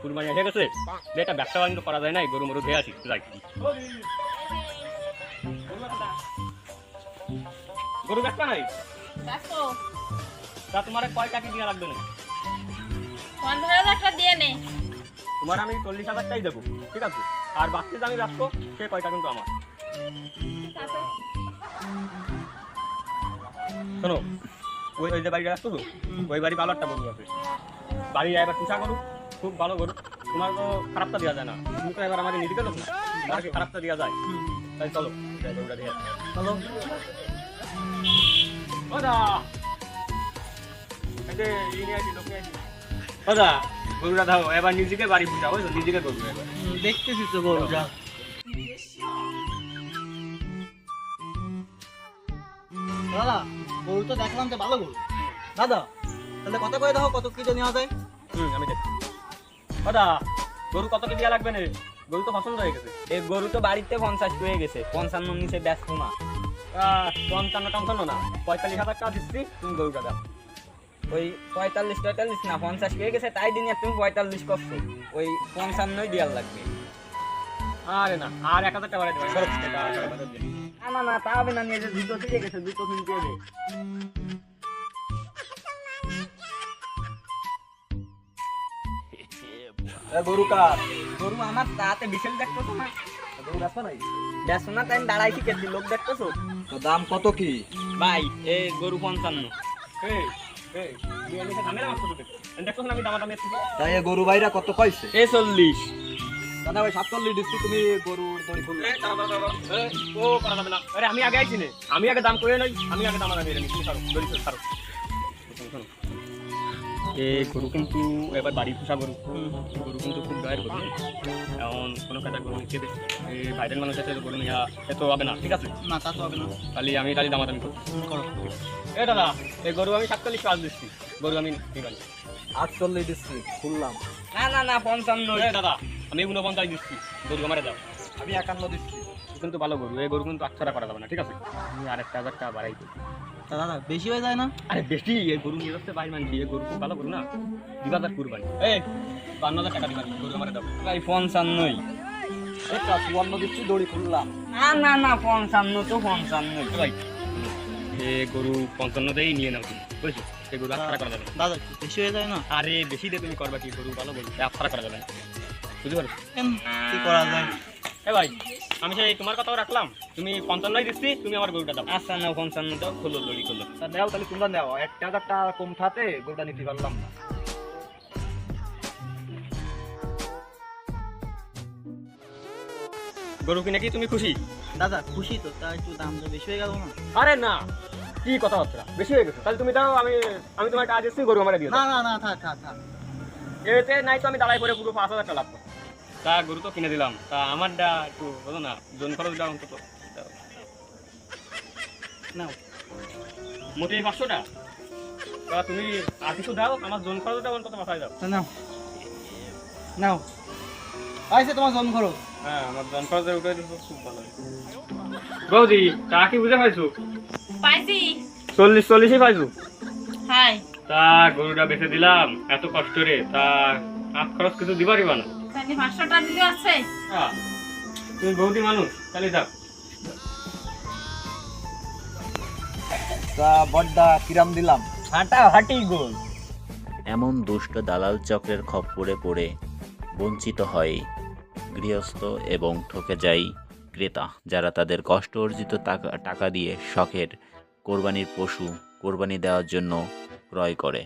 কুরবানি এসে গেছে, এটা ব্যবসা বাণিজ্য করা যায় না, গরু মরু ধুয়ে আসি যাই। গরু ব্যবসা নাই, তা তোমার কয় টাকা দিয়ে লাগবে না? 15,000 টাকা দিয়ে নে। তোমার আমি 40,000 টাকাই দেবো, ঠিক আছে? আর বাচ্চা যে আমি রাখবো সে কয়টা কিন্তু আমার। শোনো, ওই ওই যে বাড়িটা রাখতো তো, ওই বাড়ি ভালো একটা গরু আছে, বাড়ি এবার তুষা গরু, খুব ভালো গরু। তোমার তো খারাপটা দেওয়া যায় না, তুমি তো এবার আমাকে নিতে গেলো না, আমাকে খারাপটা দেওয়া যায়। তাই চলো গরুটা দিয়ে চলো। ওদা ওদা গরুটা দাও, এবার নিজেকে বাড়ি বুঝাও, নিজেকে গরু এবার দেখতেছি তো গরুটা। দাদা গরু তো দেখলাম যে ভালো গরু। দাদা তাহলে কত করে দেখো, কত কিলো নেওয়া যায়? আমি দেখছি। ওদা গরু কত কি দেওয়া লাগবে না? গরু তো পছন্দ হয়ে গেছে। এই গরু তো বাড়িতে 50 হয়ে গেছে, 55 নিচে ব্যস্ত না। 55 না, 45,000 টাকা দিচ্ছি, তুমি গরুটা দাও। ওই 45 না 50 হয়ে গেছে, তাই দিন তুমি 45 করছো, ওই 55 দেওয়ার লাগবে। আরে না, আর 1,000 টাকা বাড়াই দেবো। না না তা হবে না, নিয়ে যে দুটো থেকে গেছে, দুটো কিনতে হবে। গরু কার? গরু আমার, তাতে বিশাল দেখতেছো না? গরু ব্যস্ত নাই? ব্যস্ত না, তাই আমি দাঁড়াইছি কেটে, লোক দেখতেছো? তো দাম কত কি? ভাই এই গরু 55। আমি দামাদামি তাই এ গরু ভাইরা কত পাইছে? এ 40। দাদা ভাই 47 দিচ্ছি, তুমি গরুর দড়ি খুললে। ও করা যাবে না। আরে আমি আগে আইছি নে, আমি আগে দাম করে নই, আমি আগে দাম আগে নিই। তুমি ছাড়ো, দড়ি ছাড়ো। এই গরু কিন্তু এবার বাড়ি পোষা গরু, গরু কিন্তু খুব গায়ের গরু। এখন কোনো কাজা গরু নিতে দেখি এই ভাইরাল মানুষ আছে, গরু নিয়ে এত হবে না, ঠিক আছে? না তা তো হবে না। আমি দামাদামি করছি। এ দাদা, এই গরু আমি 47 কাজ দিচ্ছি, গরু আমি ঠিক আছে 48 দিচ্ছি, খুললাম। না না না 55। এ দাদা, আমি 49 দিচ্ছি, গরু আমারে দাও। আমি 51 দিচ্ছি। কিন্তু ভালো গরু, এই গরু কিন্তু আচ্ছাড়া করা যাবে না, ঠিক আছে? আমি আর 1,000 টাকা বাড়াই দিই। দাদা বেশি হয়ে যায় না? আরে বেশি, এই গরু নিয়ে যাচ্ছে বাইর মানছি, এই গরু খুব ভালো গরু না, দিবাজার কুরবানি। এই 52,000 টাকা দিবানি, গরু আমারে দাও। ভাই 55। এটা 54 দিচ্ছি, দড়ি খুললাম। না না না 55 তো 55। ভাই এই গরু 55 দেই নিয়ে নাও তুমি, বুঝছো? এই গরু আচ্ছাড়া করা যাবে না। দাদা বেশি হয়ে যায় না? আরে বেশি দিয়ে তুমি করবা কি, গরু ভালো গরু আচ্ছাড়া করা যাবে না, বুঝতে পারছো? কি করা যায়? এ ভাই, আমি সেই তোমার কথাও রাখলাম, তুমি 55 দিচ্ছি, তুমি আমার গরুটা দাও। আচ্ছা না 55 তো খুলো, দড়ি খুলো। তা দাও, তাহলে তোমরা দাও, 1,000 টাকা কম থাকতে গরুটা নিতে পারলাম না। গরু কিনে কি তুমি খুশি? দাদা খুশি তো, তা একটু দামটা বেশি হয়ে গেল না? আরে না, কি কথাবার্তা, বেশি হয়ে গেছে। তাহলে তুমি দাও, আমি তোমার টাকা দিচ্ছি, গরু আমারে দিয়ে দাও। না না না থাক থাক থাক। এতে নাই তো আমি দাঁড়াই পরে পুরো 5,000 টাকা লাভ করবো। তা গরু তো কিনে দিলাম, তা আমারটা একটু বলো না, জন খরচ দাও অন্তত। নাও মোটেই 500 টাকা, তা তুমি আর কিছু দাও, আমার জন খরচটা অন্তত মাথায় দাও। নাও নাও, আইসে তোমার জন্ম খরচ। হ্যাঁ, আমার জন খরচের উপরে দিচ্ছ, খুব ভালো। বৌদি তা কি বুঝে পাইছো? পাইছি। 40-40ই পাইছো? হাই। তা গরুটা বেঁচে দিলাম এত কষ্ট রে, তা হাত খরচ কিছু দিবারই না? তাহলে 500 টাকা দিতে আছে। হ্যাঁ, তুমি বৌদি মানুষ, তাহলে যাও। তা বড্ডা কিরাম দিলাম? হাঁটাহাঁটি গোল। এমন দুষ্ট দালাল চক্রের খপ্পরে পড়ে বঞ্চিত হয় গৃহস্থ এবং ঠকে যায় ক্রেতা, যারা তাদের কষ্ট অর্জিত টাকা দিয়ে শখের কোরবানির পশু কোরবানি দেওয়ার জন্য ক্রয় করে।